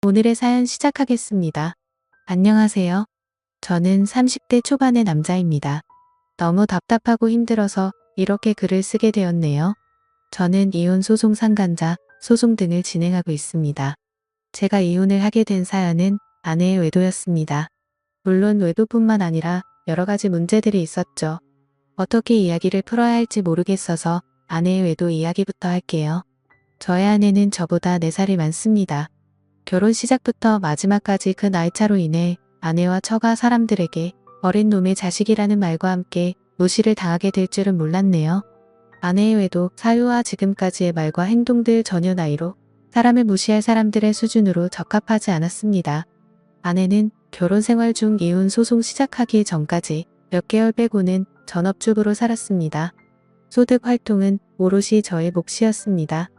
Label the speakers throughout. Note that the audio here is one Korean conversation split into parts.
Speaker 1: 오늘의 사연 시작하겠습니다. 안녕하세요. 저는 30대 초반의 남자입니다. 너무 답답하고 힘들어서 이렇게 글을 쓰게 되었네요. 저는 이혼 소송 상간자, 소송 등을 진행하고 있습니다. 제가 이혼을 하게 된 사연은 아내의 외도였습니다. 물론 외도뿐만 아니라 여러 가지 문제들이 있었죠. 어떻게 이야기를 풀어야 할지 모르겠어서 아내의 외도 이야기부터 할게요. 저의 아내는 저보다 4살이 많습니다. 결혼 시작부터 마지막까지 그 나이차로 인해 아내와 처가 사람들에게 어린 놈의 자식이라는 말과 함께 무시를 당하게 될 줄은 몰랐네요. 아내의 외도, 사유와 지금까지의 말과 행동들 전혀 나이로 사람을 무시할 사람들의 수준으로 적합하지 않았습니다. 아내는 결혼 생활 중 이혼 소송 시작하기 전까지 몇 개월 빼고는 전업주부로 살았습니다. 소득 활동은 오롯이 저의 몫이었습니다.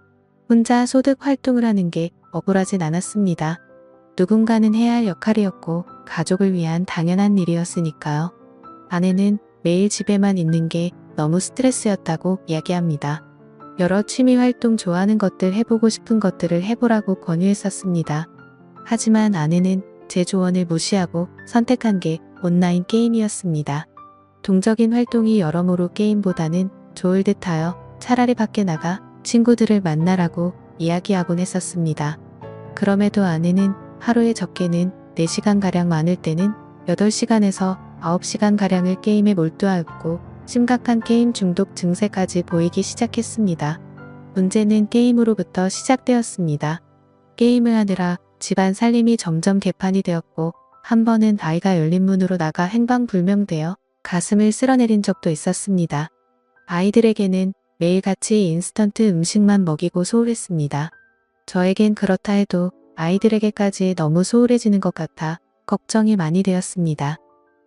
Speaker 1: 혼자 소득 활동을 하는 게 억울하진 않았습니다. 누군가는 해야 할 역할이었고 가족을 위한 당연한 일이었으니까요. 아내는 매일 집에만 있는 게 너무 스트레스였다고 이야기합니다. 여러 취미 활동 좋아하는 것들 해보고 싶은 것들을 해보라고 권유했었습니다. 하지만 아내는 제 조언을 무시하고 선택한 게 온라인 게임이었습니다. 동적인 활동이 여러모로 게임보다는 좋을 듯하여 차라리 밖에 나가 친구들을 만나라고 이야기하곤 했었습니다. 그럼에도 아내는 하루에 적게는 4시간가량 많을 때는 8시간에서 9시간가량을 게임에 몰두하였고 심각한 게임 중독 증세까지 보이기 시작했습니다. 문제는 게임으로부터 시작되었습니다. 게임을 하느라 집안 살림이 점점 개판이 되었고 한 번은 아이가 열린 문으로 나가 행방불명되어 가슴을 쓸어내린 적도 있었습니다. 아이들에게는 매일같이 인스턴트 음식만 먹이고 소홀했습니다. 저에겐 그렇다 해도 아이들에게까지 너무 소홀해지는 것 같아 걱정이 많이 되었습니다.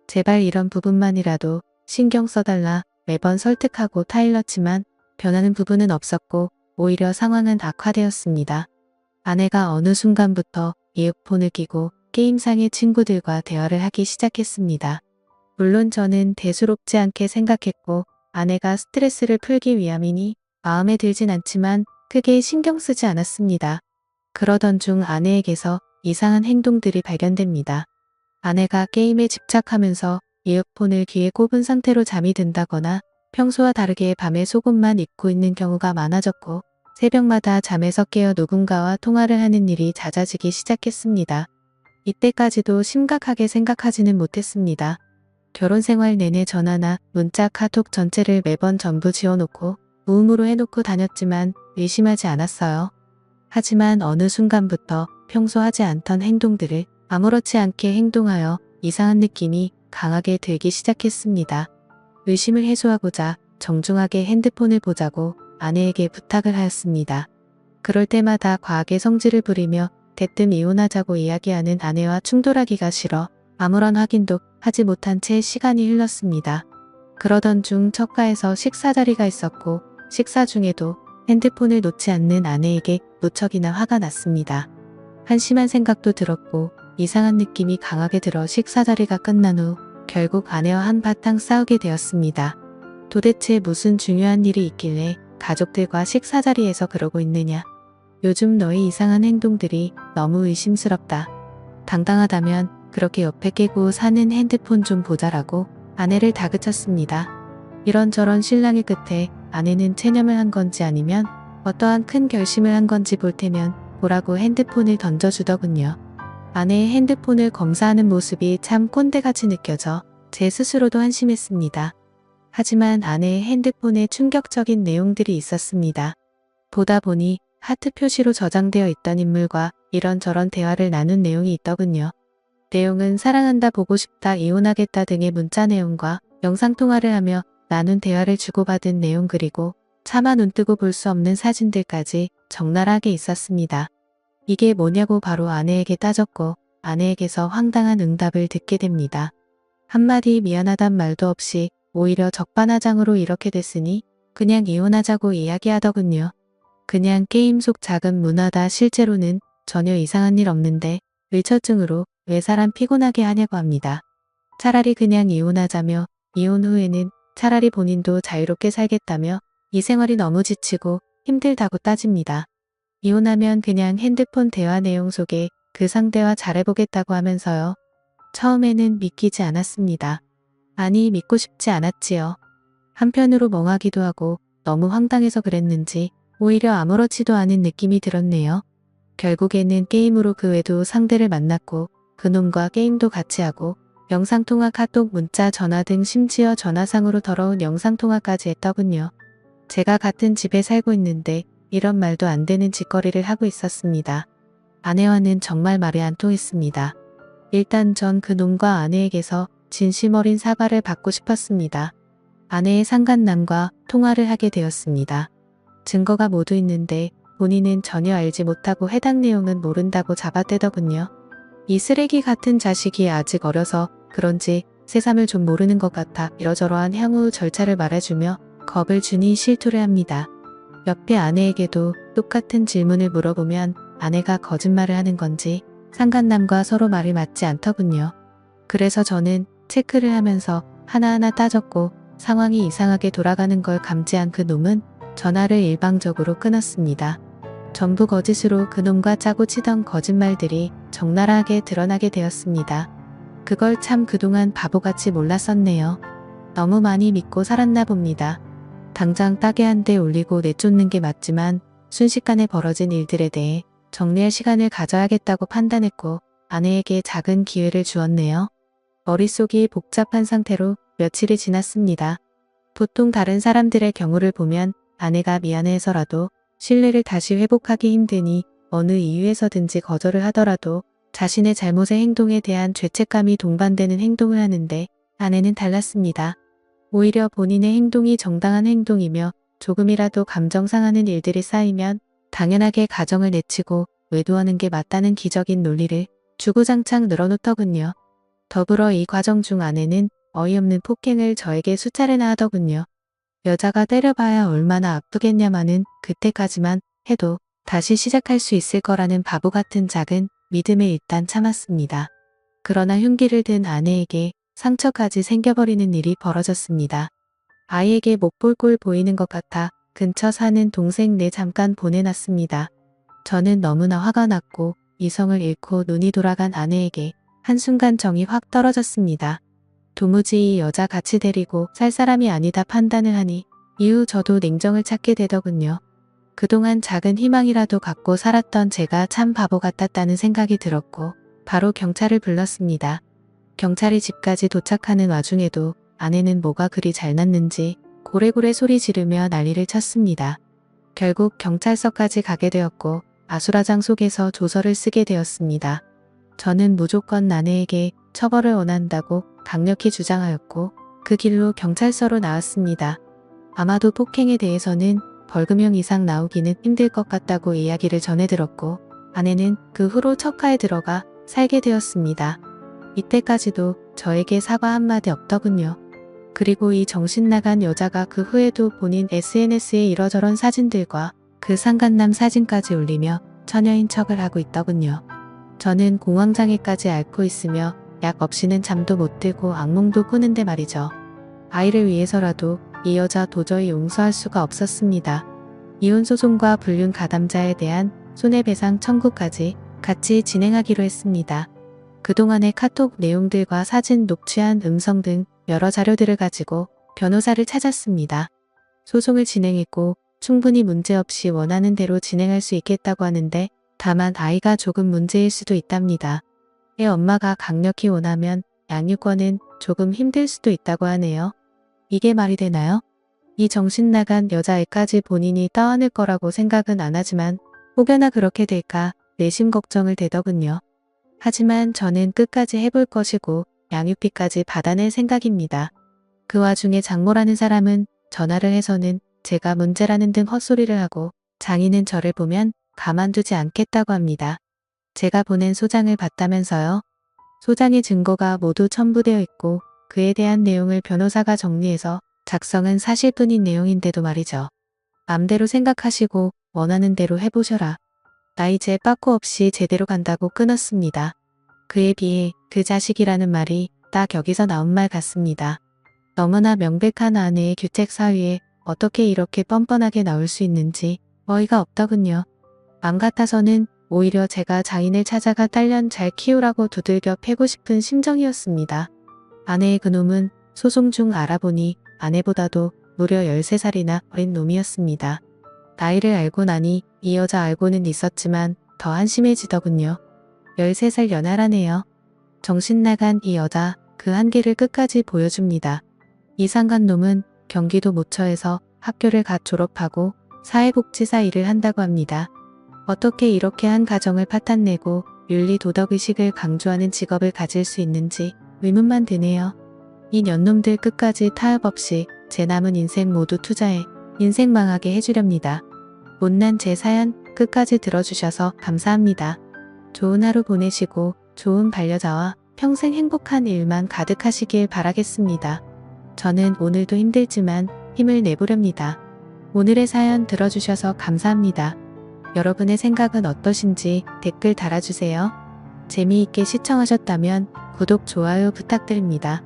Speaker 1: 제발 이런 부분만이라도 신경 써달라 매번 설득하고 타일렀지만 변하는 부분은 없었고 오히려 상황은 악화되었습니다. 아내가 어느 순간부터 이어폰을 끼고 게임상의 친구들과 대화를 하기 시작했습니다. 물론 저는 대수롭지 않게 생각했고 아내가 스트레스를 풀기 위함이니 마음에 들진 않지만 크게 신경 쓰지 않았습니다. 그러던 중 아내에게서 이상한 행동들이 발견됩니다. 아내가 게임에 집착하면서 이어폰을 귀에 꼽은 상태로 잠이 든다거나 평소와 다르게 밤에 속옷만 입고 있는 경우가 많아졌고 새벽마다 잠에서 깨어 누군가와 통화를 하는 일이 잦아지기 시작했습니다. 이때까지도 심각하게 생각하지는 못했습니다. 결혼 생활 내내 전화나 문자, 카톡 전체를 매번 전부 지워놓고 무음으로 해놓고 다녔지만 의심하지 않았어요. 하지만 어느 순간부터 평소 하지 않던 행동들을 아무렇지 않게 행동하여 이상한 느낌이 강하게 들기 시작했습니다. 의심을 해소하고자 정중하게 핸드폰을 보자고 아내에게 부탁을 하였습니다. 그럴 때마다 과하게 성질을 부리며 대뜸 이혼하자고 이야기하는 아내와 충돌하기가 싫어 아무런 확인도 하지 못한 채 시간이 흘렀습니다. 그러던 중 처가에서 식사 자리가 있었고 식사 중에도 핸드폰을 놓지 않는 아내에게 무척이나 화가 났습니다. 한심한 생각도 들었고 이상한 느낌이 강하게 들어 식사 자리가 끝난 후 결국 아내와 한바탕 싸우게 되었습니다. 도대체 무슨 중요한 일이 있길래 가족들과 식사 자리에서 그러고 있느냐. 요즘 너의 이상한 행동들이 너무 의심스럽다. 당당하다면 그렇게 옆에 깨고 사는 핸드폰 좀 보자라고 아내를 다그쳤습니다. 이런저런 실랑이 끝에 아내는 체념을 한 건지 아니면 어떠한 큰 결심을 한 건지 볼 테면 보라고 핸드폰을 던져주더군요. 아내의 핸드폰을 검사하는 모습이 참 꼰대같이 느껴져 제 스스로도 한심했습니다. 하지만 아내의 핸드폰에 충격적인 내용들이 있었습니다. 보다 보니 하트 표시로 저장되어 있던 인물과 이런저런 대화를 나눈 내용이 있더군요. 내용은 사랑한다, 보고 싶다, 이혼하겠다 등의 문자 내용과 영상통화를 하며 나눈 대화를 주고받은 내용 그리고 차마 눈뜨고 볼 수 없는 사진들까지 적나라하게 있었습니다. 이게 뭐냐고 바로 아내에게 따졌고 아내에게서 황당한 응답을 듣게 됩니다. 한마디 미안하단 말도 없이 오히려 적반하장으로 이렇게 됐으니 그냥 이혼하자고 이야기하더군요. 그냥 게임 속 작은 문화다. 실제로는 전혀 이상한 일 없는데 의처증으로 왜 사람 피곤하게 하냐고 합니다. 차라리 그냥 이혼하자며 이혼 후에는 차라리 본인도 자유롭게 살겠다며 이 생활이 너무 지치고 힘들다고 따집니다. 이혼하면 그냥 핸드폰 대화 내용 속에 그 상대와 잘해보겠다고 하면서요. 처음에는 믿기지 않았습니다. 아니, 믿고 싶지 않았지요. 한편으로 멍하기도 하고 너무 황당해서 그랬는지 오히려 아무렇지도 않은 느낌이 들었네요. 결국에는 게임으로 그 외도 상대를 만났고 그놈과 게임도 같이 하고 영상통화, 카톡, 문자, 전화 등 심지어 전화상으로 더러운 영상통화까지 했더군요. 제가 같은 집에 살고 있는데 이런 말도 안 되는 짓거리를 하고 있었습니다. 아내와는 정말 말이 안 통했습니다. 일단 전 그놈과 아내에게서 진심 어린 사과를 받고 싶었습니다. 아내의 상간남과 통화를 하게 되었습니다. 증거가 모두 있는데 본인은 전혀 알지 못하고 해당 내용은 모른다고 잡아떼더군요. 이 쓰레기 같은 자식이 아직 어려서 그런지 새삼을 좀 모르는 것 같아 이러저러한 향후 절차를 말해주며 겁을 주니 실토를 합니다. 옆에 아내에게도 똑같은 질문을 물어보면 아내가 거짓말을 하는 건지 상간남과 서로 말이 맞지 않더군요. 그래서 저는 체크를 하면서 하나하나 따졌고 상황이 이상하게 돌아가는 걸 감지한 그 놈은 전화를 일방적으로 끊었습니다. 전부 거짓으로 그놈과 짜고 치던 거짓말들이 적나라하게 드러나게 되었습니다. 그걸 참 그동안 바보같이 몰랐었네요. 너무 많이 믿고 살았나 봅니다. 당장 따게 한 대 올리고 내쫓는 게 맞지만 순식간에 벌어진 일들에 대해 정리할 시간을 가져야겠다고 판단했고 아내에게 작은 기회를 주었네요. 머릿속이 복잡한 상태로 며칠이 지났습니다. 보통 다른 사람들의 경우를 보면 아내가 미안해서라도 신뢰를 다시 회복하기 힘드니 어느 이유에서든지 거절을 하더라도 자신의 잘못의 행동에 대한 죄책감이 동반되는 행동을 하는데 아내는 달랐습니다. 오히려 본인의 행동이 정당한 행동이며 조금이라도 감정 상하는 일들이 쌓이면 당연하게 가정을 내치고 외도하는 게 맞다는 기적인 논리를 주구장창 늘어놓더군요. 더불어 이 과정 중 아내는 어이없는 폭행을 저에게 수차례나 하더군요. 여자가 때려봐야 얼마나 아프겠냐마는 그때까지만 해도 다시 시작할 수 있을 거라는 바보 같은 작은 믿음에 일단 참았습니다. 그러나 흉기를 든 아내에게 상처까지 생겨버리는 일이 벌어졌습니다. 아이에게 못 볼 꼴 보이는 것 같아 근처 사는 동생네 잠깐 보내놨습니다. 저는 너무나 화가 났고 이성을 잃고 눈이 돌아간 아내에게 한순간 정이 확 떨어졌습니다. 도무지 이 여자 같이 데리고 살 사람이 아니다 판단을 하니 이후 저도 냉정을 찾게 되더군요. 그동안 작은 희망이라도 갖고 살았던 제가 참 바보 같았다는 생각이 들었고 바로 경찰을 불렀습니다. 경찰이 집까지 도착하는 와중에도 아내는 뭐가 그리 잘났는지 고래고래 소리 지르며 난리를 쳤습니다. 결국 경찰서까지 가게 되었고 아수라장 속에서 조서를 쓰게 되었습니다. 저는 무조건 아내에게 처벌을 원한다고 강력히 주장하였고 그 길로 경찰서로 나왔습니다. 아마도 폭행에 대해서는 벌금형 이상 나오기는 힘들 것 같다고 이야기를 전해 들었고 아내는 그 후로 처카에 들어가 살게 되었습니다. 이때까지도 저에게 사과 한마디 없더군요. 그리고 이 정신나간 여자가 그 후에도 본인 SNS에 이러저런 사진들과 그 상간남 사진까지 올리며 처녀인 척을 하고 있더군요. 저는 공황장애까지 앓고 있으며 약 없이는 잠도 못 들고 악몽도 꾸는데 말이죠. 아이를 위해서라도 이 여자 도저히 용서할 수가 없었습니다. 이혼소송과 불륜 가담자에 대한 손해배상 청구까지 같이 진행하기로 했습니다. 그동안의 카톡 내용들과 사진 녹취한 음성 등 여러 자료들을 가지고 변호사를 찾았습니다. 소송을 진행했고 충분히 문제없이 원하는 대로 진행할 수 있겠다고 하는데 다만 아이가 조금 문제일 수도 있답니다. 애 엄마가 강력히 원하면 양육권은 조금 힘들 수도 있다고 하네요. 이게 말이 되나요? 이 정신나간 여자애까지 본인이 떠안을 거라고 생각은 안 하지만 혹여나 그렇게 될까 내심 걱정을 되더군요. 하지만 저는 끝까지 해볼 것이고 양육비까지 받아낼 생각입니다. 그 와중에 장모라는 사람은 전화를 해서는 제가 문제라는 등 헛소리를 하고 장인은 저를 보면 가만두지 않겠다고 합니다. 제가 보낸 소장을 봤다면서요. 소장의 증거가 모두 첨부되어 있고 그에 대한 내용을 변호사가 정리해서 작성은 사실뿐인 내용인데도 말이죠. 맘대로 생각하시고 원하는 대로 해보셔라. 나 이제 빠꾸 없이 제대로 간다고 끊었습니다. 그에 비해 그 자식이라는 말이 딱 여기서 나온 말 같습니다. 너무나 명백한 아내의 규책 사유에 어떻게 이렇게 뻔뻔하게 나올 수 있는지 어이가 없더군요. 맘 같아서는 오히려 제가 자인을 찾아가 딸년 잘 키우라고 두들겨 패고 싶은 심정이었습니다. 아내의 그놈은 소송 중 알아보니 아내보다도 무려 13살이나 어린 놈이었습니다. 나이를 알고 나니 이 여자 알고는 있었지만 더 한심해지더군요. 13살 연하라네요. 정신 나간 이 여자 그 한계를 끝까지 보여줍니다. 이상간 놈은 경기도 모처에서 학교를 갓 졸업하고 사회복지사 일을 한다고 합니다. 어떻게 이렇게 한 가정을 파탄내고 윤리 도덕의식을 강조하는 직업을 가질 수 있는지 의문만 드네요. 이 년놈들 끝까지 타협 없이 제 남은 인생 모두 투자해 인생 망하게 해주렵니다. 못난 제 사연 끝까지 들어주셔서 감사합니다. 좋은 하루 보내시고 좋은 반려자와 평생 행복한 일만 가득하시길 바라겠습니다. 저는 오늘도 힘들지만 힘을 내보렵니다. 오늘의 사연 들어주셔서 감사합니다. 여러분의 생각은 어떠신지 댓글 달아주세요. 재미있게 시청하셨다면 구독, 좋아요 부탁드립니다.